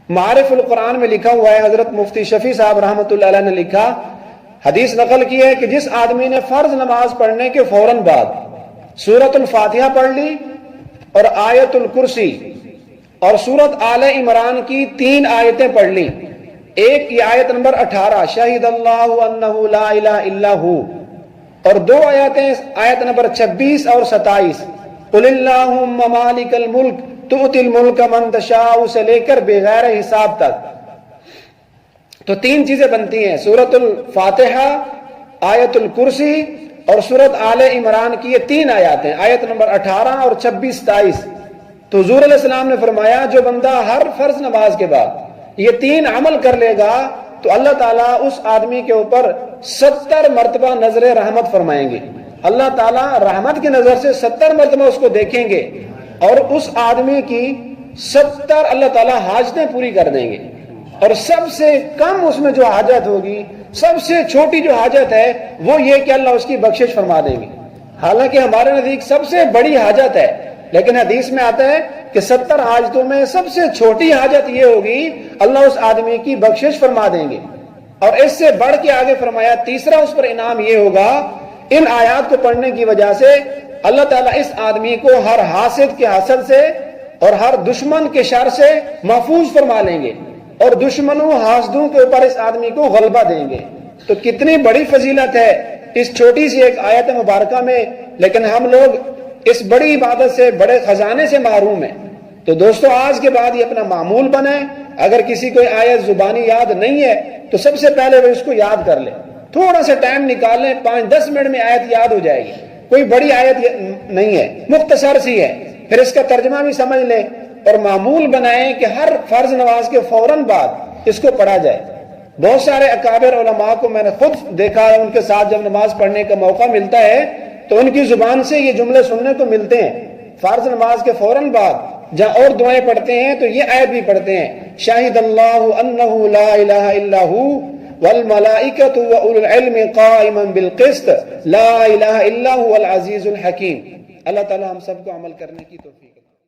معارف القرآن میں لکھا ہوا ہے، حضرت مفتی شفیع صاحب رحمۃ اللہ علیہ نے لکھا، حدیث نقل کی ہے کہ جس آدمی نے فرض نماز پڑھنے کے فوراً بعد سورۃ الفاتحہ پڑھ لی اور آیت الکرسی اور سورت آل عمران کی 3 آیتیں پڑھ لی، ایک یہ آیت نمبر 18 شہید اللہ انہ لا الہ الا ہو، اور 2 آیتیں آیت نمبر 26 اور 27 قل اللہم مالک الملک تؤتی الملک من تشاء سے لے کر بغیر حساب تک، تو 3 چیزیں بنتی ہیں، سورۃ الفاتحہ، آیت الکرسی اور سورت آل عمران کی یہ 3 آیات ہیں، آیت نمبر 18 اور 26 27۔ تو حضور علیہ السلام نے فرمایا جو بندہ ہر فرض نماز کے بعد یہ 3 عمل کر لے گا تو اللہ تعالیٰ اس آدمی کے اوپر 70 مرتبہ نظر رحمت فرمائیں گے، اللہ تعالیٰ رحمت کی نظر سے 70 مرتبہ اس کو دیکھیں گے اور اس آدمی کی 70 اللہ تعالیٰ حاجتیں پوری کر دیں گے، اور سب سے کم اس میں جو حاجت ہوگی، سب سے چھوٹی جو حاجت ہے وہ یہ کہ اللہ اس کی بخشش فرما دیں گے۔ حالانکہ ہمارے نزدیک سب سے بڑی حاجت ہے، لیکن حدیث میں آتا ہے کہ 70 حاجتوں میں سب سے چھوٹی حاجت یہ ہوگی اللہ اس آدمی کی بخشش فرما دیں گے، اور اس سے بڑھ کے آگے فرمایا تیسرا اس پر انعام یہ ہوگا، ان آیات کو پڑھنے کی وجہ سے اللہ تعالیٰ اس آدمی کو ہر حاسد کے حسد سے اور ہر دشمن کے شر سے محفوظ فرما لیں گے، اور دشمنوں حاسدوں کے اوپر اس آدمی کو غلبہ دیں گے۔ تو کتنی بڑی فضیلت ہے اس چھوٹی سی ایک آیت مبارکہ میں، لیکن ہم لوگ اس بڑی عبادت سے، بڑے خزانے سے محروم ہیں۔ تو دوستو آج کے بعد یہ اپنا معمول بنائیں، اگر کسی کو آیت زبانی یاد نہیں ہے تو سب سے پہلے وہ اس کو یاد کر لیں، تھوڑا سا ٹائم نکال لیں، 5-10 منٹ میں آیت یاد ہو جائے گی، کوئی بڑی آیت نہیں ہے، مختصر سی ہے، پھر اس کا ترجمہ بھی سمجھ لیں، اور معمول بنائیں کہ ہر فرض نماز کے فوراً بعد اس کو پڑھا جائے۔ بہت سارے اکابر علماء کو میں نے خود دیکھا ہے، ان کے ساتھ جب نماز پڑھنے کا موقع ملتا ہے تو ان کی زبان سے یہ جملے سننے کو ملتے ہیں، فرض نماز کے فوراً بعد جہاں اور دعائیں پڑھتے ہیں تو یہ آیت بھی پڑھتے ہیں، شاہد اللہ انہ لا الہ الا ہو والملائکۃ واولو العلم قائما بالقسط لا الہ الا هو العزیز الحکیم۔ اللہ تعالی ہم سب کو عمل کرنے کی توفیق